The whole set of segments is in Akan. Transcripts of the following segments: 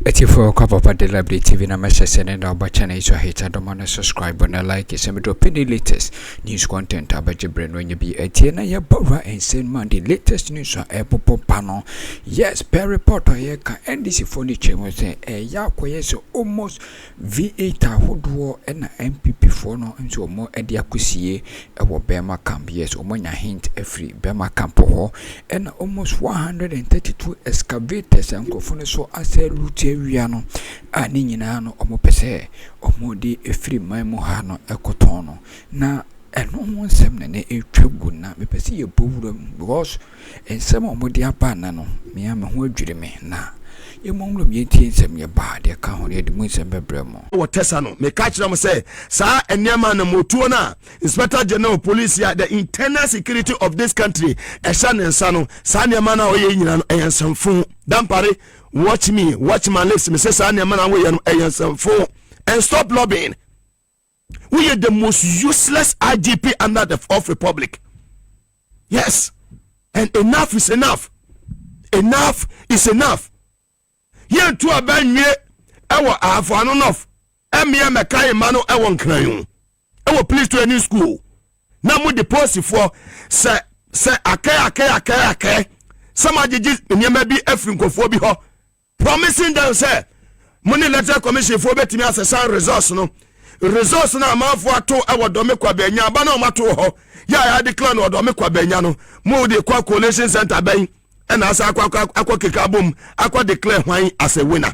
84 cover of the Likee TV na message and our channel is hit and subscribe and like it and drop the latest news content about your brain when you be a teen and your bora and send man the latest news on Apple panel. Yes, per reporter here can end this furniture was a yakwe so almost V8 hoodwo and MPP for no and so more at the Akusie our Burma camp. Yes, Omonya hint every Burma camp and almost 132 excavators and go for so as a route. Wiano ani nyina no omopese omode efiri man ha no ekoton na eno wonsem na etwagu na mepese ye bowuram because ensem omode aba na no me am ho adwire me na yemomlom yentie ensem ye ba de ka ho de mu ensem bebremo wo tesa no me ka kire mo say sa enema na motuo na Inspector General Police ya the internal security of this country ehya ne nsa no sa enema na oye nyina no eyensamfo dampare. Watch me, watch my lips. Me say, "Son, man, and stop lobbying." We are the most useless IGP under the Fourth Republic. Yes, and enough is enough. Enough is enough. Here to a band ye, our afano enough. Emia Makai Mano, I won't cry. I will please to a new school. Now, with the post for say, okay. Some of the judges in Yamabi Efrinkophobia. Promising them say money letter commission for betting me as a resource no amount for to our domekwa benya ba na mato ho ya declare no domekwa benya no mo de kwa coalition center ben and as akwa keka bom akwa declare why as a winner.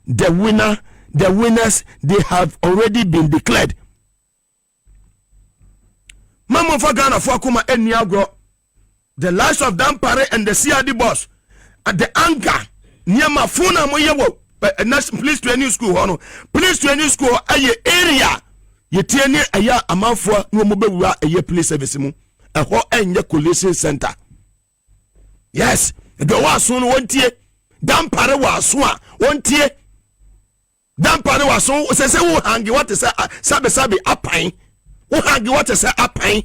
The winners they have already been declared. Mama for Ghana for kuma eni agro the lives of Dampare and the CRD boss at the anger Nyama funa mo yewo please to a new school hono please to a new school aye area ye tieni aya amanfo no mo bewura aye police service mu eho enye collection center. Yes the waso no wontie Dampare waso a wontie Dampare waso se wo hangi what say sabe apan wo hangi what say apan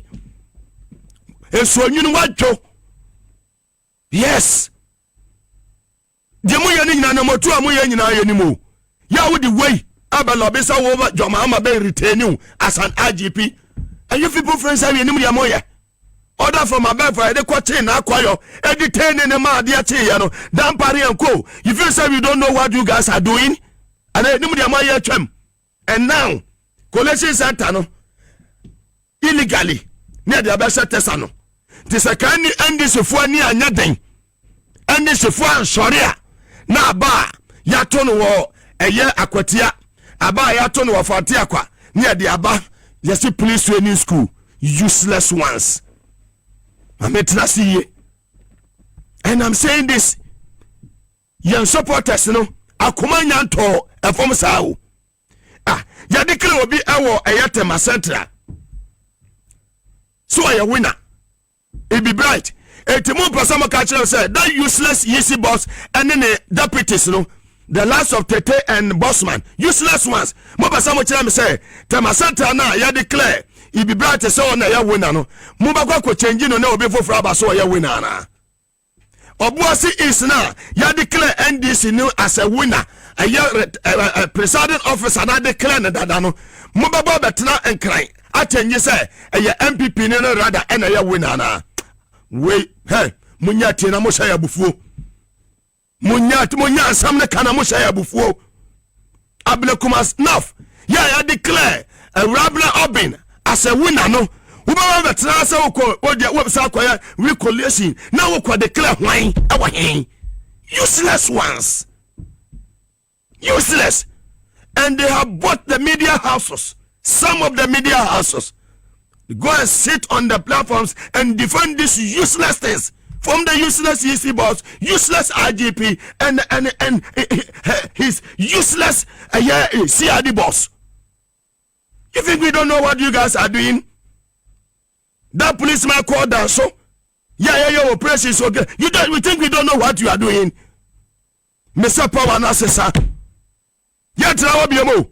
enso nyunu wadwo. Yes Jemu yani nyina na motu amu ye nyina ye nimu ya wo the way abala obesa wo joma ama be retain you as an IGP and you people friends say ye nimu ya moye order from above for the quarter na akwayo editing ne ma de ache ye no Dampare enko you feel say we don't know what you guys are doing and nimu ya moye twem and now collection center no illegally near the abesa tesa no tisakani endi sefo ani anya den endi sefo ansori na ba ya tono wo eye akwatia aba ya tono wo fati akwa ne de aba yes police training school useless ones. And I'm saying this young supporters no akoma nyanto efom sao ya declare obi ewo eyetema central so a winner it be bright. Etimu pasama kachel said that useless easy boss and then the deputies no the last of Tete and Bossman useless ones. Mo pasama chela me say Temasanta na ya declare it be bright so na ya winner no mo ba kwa change no na obi foforo aba so ya winner na Obuasi is na ya declare NDC no as a winner a presiding officer na declare na dada no mo ba betena enkran atanye say MPP no rather na ya winner na we hey munya tina mo shaya bufuo munya samne kana mo shaya bufuo abnekumas naf ya declare a rabla obin as a winner no we ba betra say wo website kwaya reconciliation now we declare why our useless ones useless and they have bought the media houses, some of the media houses. Go and sit on the platforms and defend these useless things from the useless EC boss, useless IGP, and his useless CRD boss. You think we don't know what you guys are doing? That policeman called down so your operation is okay. We think we don't know what you are doing. Mr. Power Nasesa. Yet now be mo.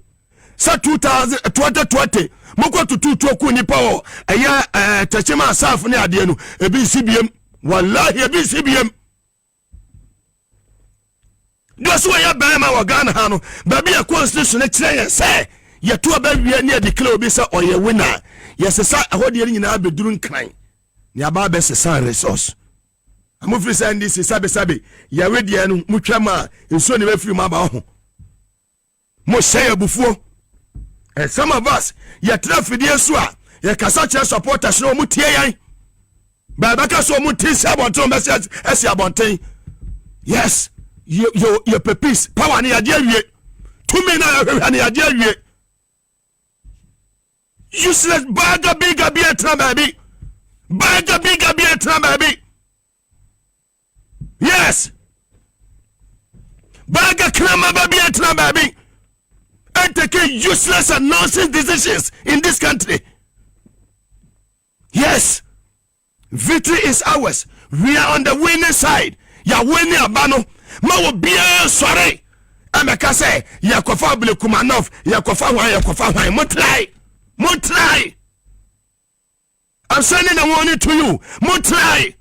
Sa 2020 moko tutu ku ni power eya techema asaf ne ade no ebi CBM wallahi ebi CBM do so ya bema wa Ghana ha no ba bia constitution kire say ye to ba wie ne declare obi say oye winner yes say ahode nyina abeduru nkran ne aba be say resource amufri say ndi sabe ya wedie no mutwa ma enso ne ba firi ma ba ho mo say abufuo and some of us ye trafidie so a ye kasa che supporters no mutie yan ba ka so mutie say abonton be say abonton yes your purpose power ni ade awie to me na ni ade awie useless baga bigger be a baby baga bigger be a baby yes baga krama baby a baby and taking useless and nonsense decisions in this country. Yes, victory is ours. We are on the winning side. Ya winning abano ma wo bia sorry ameka say ya kofa bele kumanov ya kofa wan mo try I'm sending a warning to you mo try.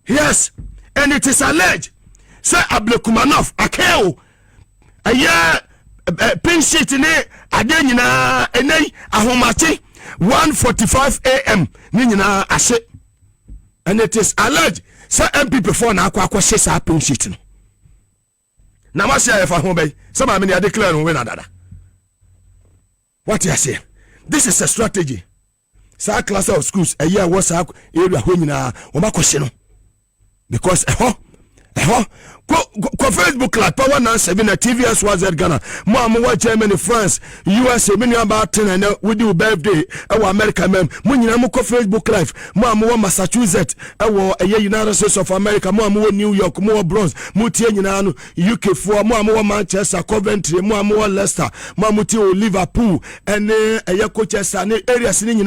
Yes, and it is alleged say Ablekumanov akeo aya pink sheet ni ade nyina enai ahomache 1:45 a.m. ni nyina ahye, and it is alleged say MP before na akwa she sa pink sheet no na ma say fa ho bay some am na declare no we na dada. What you say? This is a strategy. Sa class of schools a year was area ho nyina o makoshe no because Go Facebook like Power 97 TVS was at Ghana. Mama Germany, France, USA, many about 10 and we do birthday. Our America mem. Munina Moko Facebook Live. Mama Massachusetts. Our United States of America. Mama New York. More Bronx. Mutian UK 4. Mama Manchester, Coventry. Mama Leicester. Mama Liverpool. And a coaches and areas in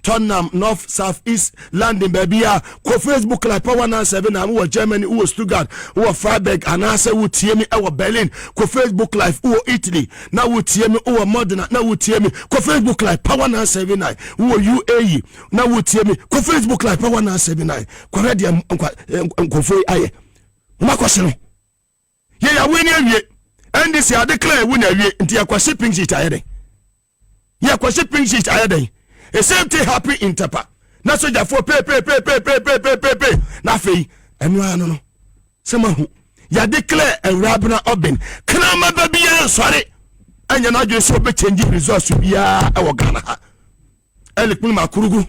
Tottenham, North, South, East, London, baby. Go Facebook like Power 97. Our Germany, who Stuttgart, who Freiburg, and I say would hear me our Berlin, ko Facebook Live, who Italy, now would hear me our Modena, now would hear me, ko Facebook Live, Power 979, who UAE, now would hear me, ko Facebook Live, Power 979, Corredium, Uncle Foy Aye. Makoshino. Yeah, winning, and this year declare winner into your shipping sheet ahead. Yeah, shipping sheet ahead. The same thing happy in Tapa. Not so that for pay. Nothing, and no. Samahu ya declare a rabna obin krama babia sorry anya na dwe so be change resource bia e wo Ghana ha elikun makurugu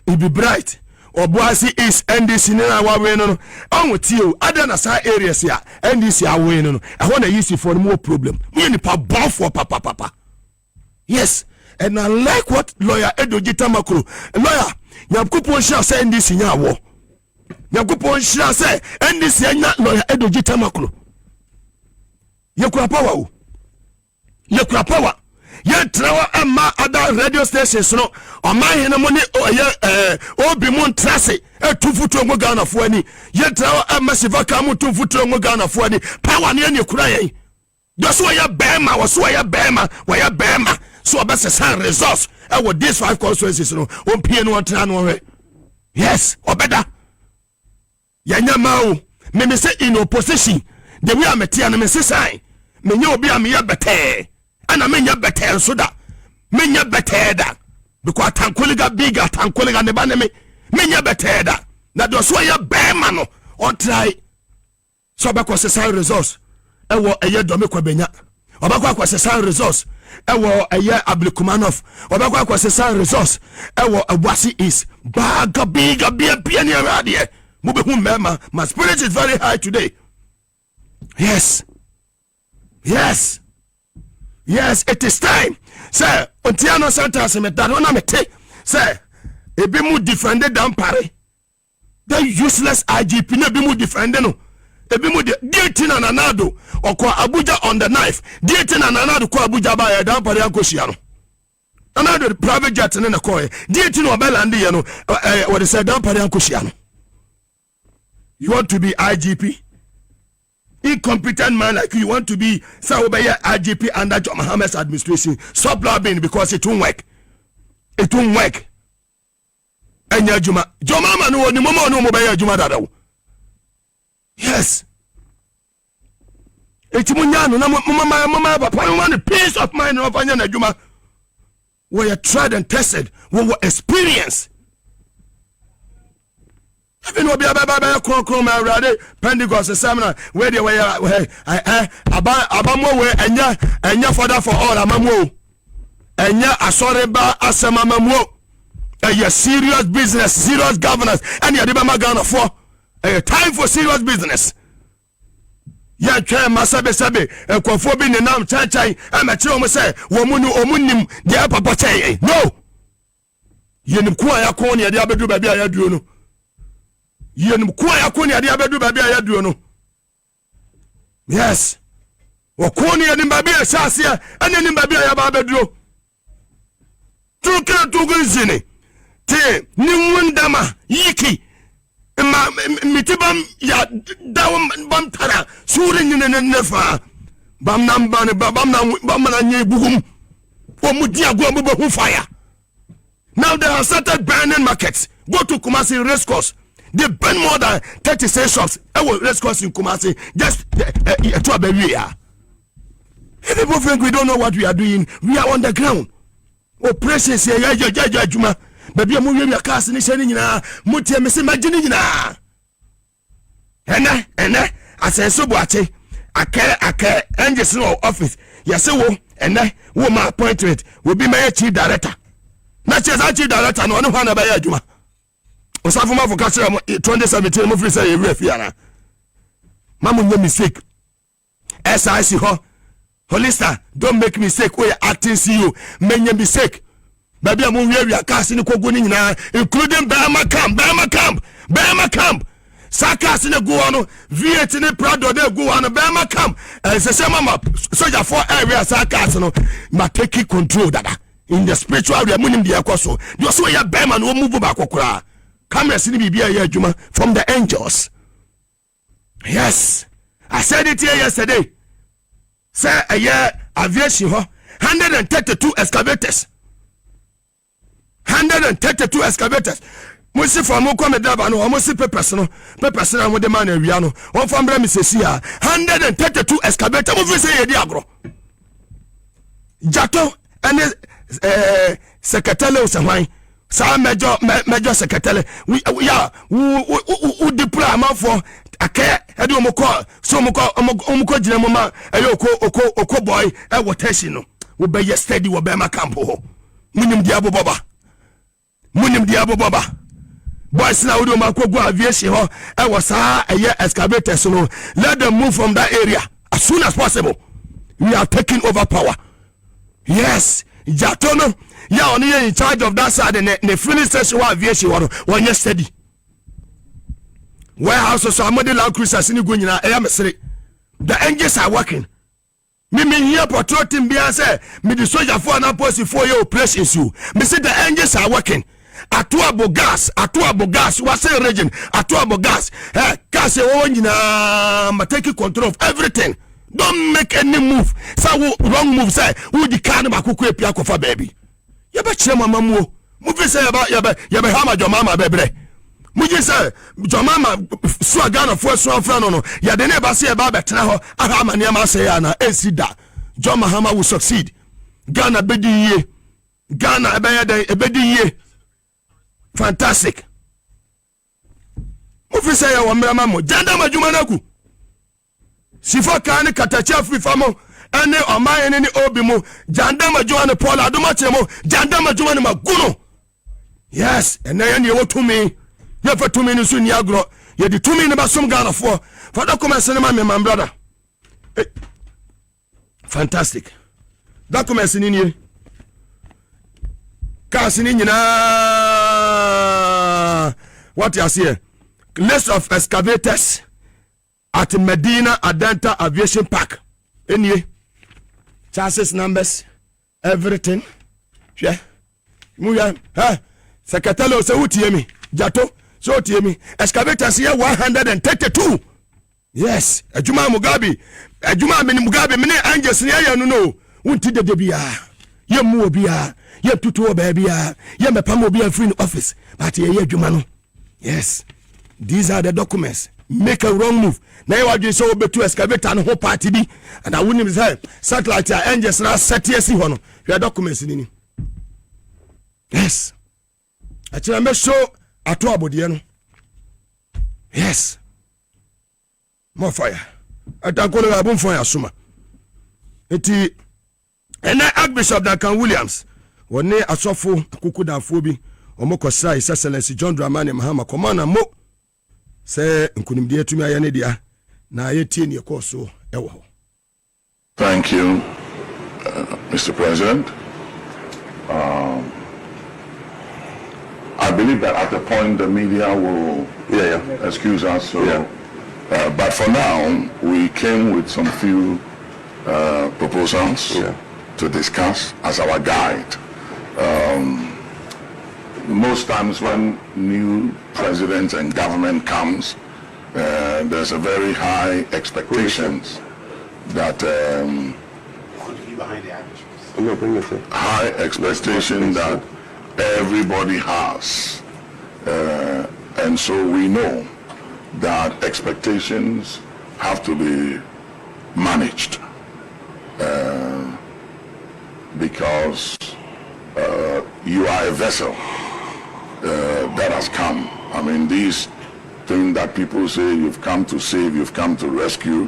it be bright obuasi is NDC na wa we no onwoti o ada na sa areas ya NDC awe no e na yisi for more problem me ni pa bon for papa. Yes, and I like what lawyer Addo Makro lawyer nyamkupo sha say NDC nya wo Yakupon shira say NDC anya lawyer Addo Makro yakura power ye trawa ama other radio stations no o man hena mo ne obi mo ntrase etufutu ngo Ghana fo ani ye trawa ama sivaka mo tufutu ngo Ghana fo ani power ne ne kura yen do so ya bema wa bema so obese san resource e wo these 5 constituencies no on pie no tra no we yes obeda yanya mawo me say in opposition the way am tia no me say sign me nya obi am ya bete ana me nya bete so da me nya bete da because tankoliga bigger tankoliga ne ba ne me nya bete da na do so ya bema no on try so ba ko say resource e wo eye do me kwa benya obakwa kwa say resource e wo eye Ablekumanov obakwa kwa say resource e wo Abwasi is baga bigger bia ne radio. My spirit is very high today. Yes, it is time. Sir, Ontiano Santa Semetana Mete, sir, a bimu defended down Pare. The useless IGP, no bimu defended no. A bimu dating an Addo or Kwa Abuja on the knife, dating an Addo Kwa Abuja by a down Pare Koshiano. Another private jet and a coy, dating or Bellandiano, what is said down Pare Koshiano. You want to be IGP? Incompetent man like you want to be Saubaya IGP under John Mohammed's administration. Stop lobbying because it won't work. It won't work. And Juma Mama no Mobile Juma Dado. Yes. etimunyano na mama papa want peace of mind no fanya na dwuma we are tried and tested we were experience even obi ababa kron ma awrade Pentecost seminar where they were abamo we enya father for all amamo enya asoreba asemamamo a serious business serious governance and you dey magana for a time for serious business ya twa masabe ekofo bi ne nam chachai amachi o mo say wo munu omunnim dia papa chai no yenim ko ayakon ne dia bedu ba bia ya duo no yenim ko ayakon ne dia bedu ba bia ya duo no yes wo ko ne yenim ba bia sase ene nim ba bia ya ba bedu tuke zine te ni wundama yiki ma mitibam ya dawam bam tara sure nyine nefa bam nam bam na nye bugum o mudi agwa bo hu fire. Now they have started burning markets. Go to Kumasi race course, they burn more than 36 shops. Race course in Kumasi just to a baby. People think we don't know what we are doing. We are on the ground. Oppression say ya juma baby mo wi akase ni shani nyina mutie me se magini nyina ene asenso boache ake angels no office yese wo ene wo ma appointment wo bi my chief director na chief director no ho na ba ya adwuma osafo ma foka kire 2017 mo free say every fiana mamu nye mistake SIC ho Holista, don't make mistake. We acting CEO. Many mistake. Baby, I'm on we are casting the including Burma camp. Sakas in the Guano, Viet in the Prado, de Guano, Burma camp. And it's a mama, soldier for area Sakasano, but take control that in the spiritual we are moving the Akoso. You saw your Burman will move back. Come and see me be a Juma from the angels. Yes, I said it here yesterday. Say a year aviation 132 excavators. 132 excavators. Musi for mo come daba no mo si papers no mo de man awia no won fa mbra mi sesi a 132 excavators mo fi say ye di agro. Jato ene secretary usahwan sa major secretary we deploy am for ake edi omoko so omoko gina mama ayo oko boy e wotation no wo be yesterday wo be ma camp ho munim dia baba boys na wo do makogu aviation ho e wo sa eye excavators no let them move from that area as soon as possible. We are taking over power. Yes, Jatono ya oni in charge of that side ne filling station wa aviation one yesterday. Warehouse so amade land cruisers ni go nyina e ya mesere. The engines are working. Me here patrolling bia say me the soldier for na post for your operations you. Me say the engines are working. Atuabo gas was a region. Atuabo gas. Gas e nyina take control of everything. Don't make any move. Say wrong move say who the can ba kuku epia kofa baby. You be chere mama mu. Move say you be hama your mama bebre. Muji say your mama so Ghana for so friend no. Ya de ne ba say ba betena ho aha ma ne ma say ya na esida. John Mahama will succeed. Ghana bedi ye. Ghana ebedi ye. Fantastic. Move say ya wa mrama mo. Janda majuma naku. Sifo kan katachi afrifa mo ene oma ene ni obi mo janda majuwa ne Paul adoma chemo janda majuwa ne maguno. Yes, ene ye ne wotumi ye fa tumi ni so ni agro ye di tumi ne ba som Ghana for documents ne my brother. Fantastic. Documents ni ni kasi ni nyina what you see list of excavators at Medina Adenta Aviation Park. Anyway, chassis numbers, everything. Yeah. Muya, Secretary say utiemi. Jato, so utiemi. Excavators here 132. Yes. Ajuma Mugabe. Ajuma Mugabe. Many angels here no. Unti de bia. Ye mu bia. Ye tutu obia. Ye me pamo bia free in office. But ye juma no. Yes. These are the documents. make a wrong move na you adwe so obetu excavator no ho party bi and I wouldn't say satellite angels na set yes ho no your documents ni yes achira me show ato abodie no yes more fire atankolo abun fire suma enti ena Archbishop Duncan Williams woni asofo akukudafo bi omokosa His Excellency John Dramani Mahama komana mo se nkunimdie tumi aye ne dia na yetie ne ekoso ewo ho. Thank you, Mr. President. I believe that at the point the media will excuse us. So, but for now, we came with some few proposals to discuss as our guide. Most times when new president and government comes, there's a very high expectations that high expectation that everybody has, and so we know that expectations have to be managed because you are a vessel that has come. I mean, these things that people say you've come to save, you've come to rescue,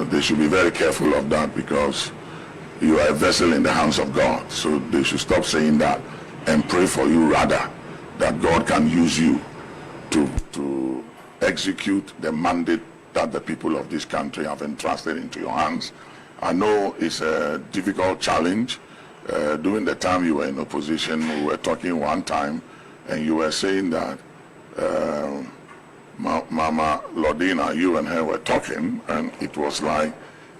they should be very careful of that because you are a vessel in the hands of God. So they should stop saying that and pray for you rather that God can use you to execute the mandate that the people of this country have entrusted into your hands. I know it's a difficult challenge. During the time you were in opposition, we were talking one time and you were saying that Mama Lodina, you and her were talking, and it was like,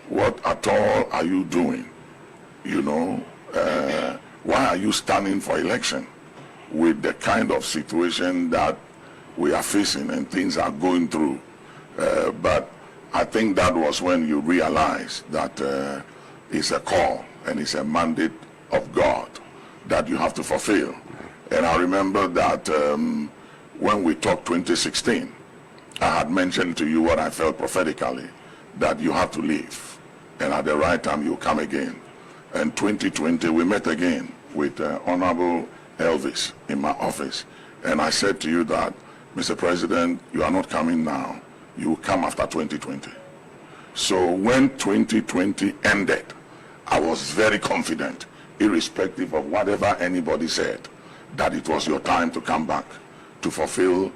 what at all are you doing? You know, why are you standing for election with the kind of situation that we are facing and things are going through? But I think that was when you realized that it's a call and it's a mandate of God that you have to fulfill. And I remember that when we talked 2016, I had mentioned to you what I felt prophetically, that you have to leave, and at the right time you come again. And 2020 we met again with Honorable Elvis in my office, and I said to you that, Mr. President, you are not coming now, you will come after 2020. So when 2020 ended, I was very confident, irrespective of whatever anybody said, that it was your time to come back to fulfill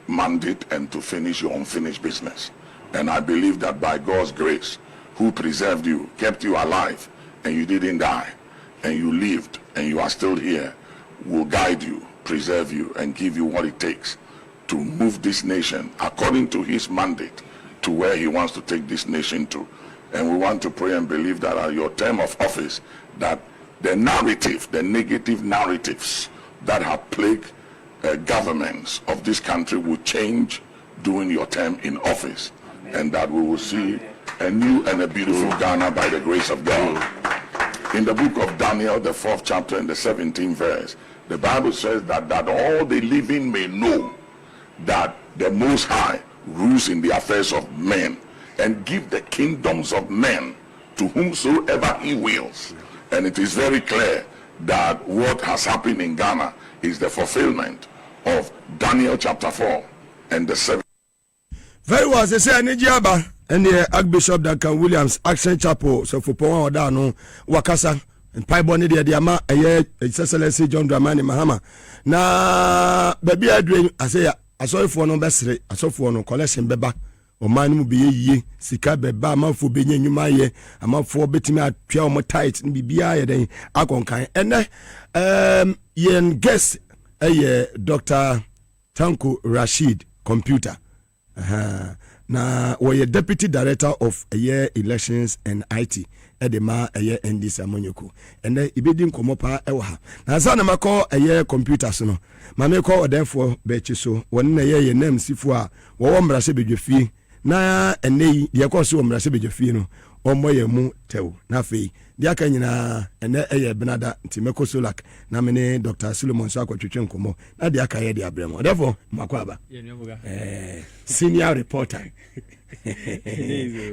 mandate and to finish your unfinished business. And I believe that by God's grace, who preserved you, kept you alive, and you didn't die, and you lived, and you are still here, will guide you, preserve you, and give you what it takes to move this nation according to his mandate to where he wants to take this nation to. And we want to pray and believe that at your term of office, that the narrative, the negative narratives that have plagued governments of this country will change during your term in office. Amen. And that we will see a new and a beautiful Ghana by the grace of God. In the book of Daniel, the 4th chapter and the 17th verse, the Bible says that all the living may know that the Most High rules in the affairs of men and give the kingdoms of men to whomsoever he wills. And it is very clear that what has happened in Ghana is the fulfillment of Daniel chapter 4 and the 7th. Very well, they say Nijiaba and the Archbishop Duncan Williams Action Chapel, so for Power Dano, Wakasa, and Paiboni de Diama, a year, His Excellency John Dramani Mahama. Na baby, I dream, I say, I saw for no best, I saw for no collection beba, or man will be ye, Sika beba, man for being you my year, a month for betting me at 12 more tight and be then I can kind. And yen guest. Dr. Tanko Rashid Computer. Na we deputy director of elections and IT edema NDC amonyoko. And then ibedi nkomo pa ewa ha. Na za na mako computers no. Ma me call odenfo bechi so. Won na ye name sifo a wo mrase bedwefie. Na enei de yakoso wo mrase bedwefie no. omo ye mu tew na fe dia ka nyina ene eye benada ntimeko solak na mene Dr. Solomon so akwatwetwe nkomo na dia ka ye dia bremo therefore makwaba senior reporter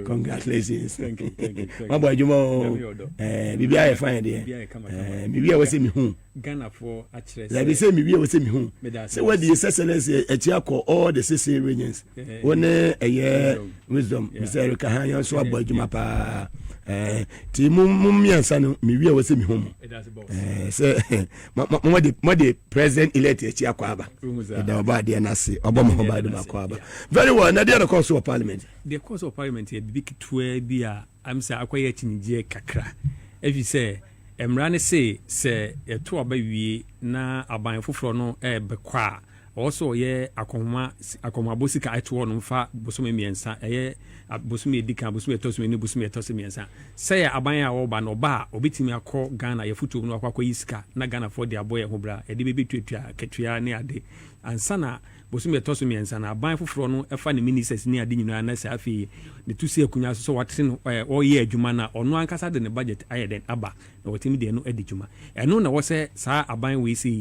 congratulations thank you mabo ajumo bibia ye fine de bibia we se mi hu Ghana for actually let me say bibia we se mi hu say what the excellence echiako all the 6 regions one eye wisdom Mr. Kahanya so abo ajuma pa ti mum miansa no bibia we se mi hu say mo the president elect echiako aba da oba de na se obo mo ba de makwaba very well na the course of parliament the course of parliament here big to be I'm say akoye chinije kakra if you say emrane say eto abawie na aban foforo no bekwa also ye akoma bosika eto no mfa bosome miensa bosome edika bosome etosome ni bosome etosome miensa say aban a wo ba no ba obetimi akọ Ghana ye futu no akwa yisika na Ghana for the aboy ehobra ede bebi tuatua ketua ne ade ansana bosome etosome miensa na aban foforo no efa ne ministers ni ade nyina na sa afi ne tusi akunya so watre no o ye adwuma na ono ankasa de ne budget ayeden aba na wotimi de no ade dwuma eno na wo se sa aban we si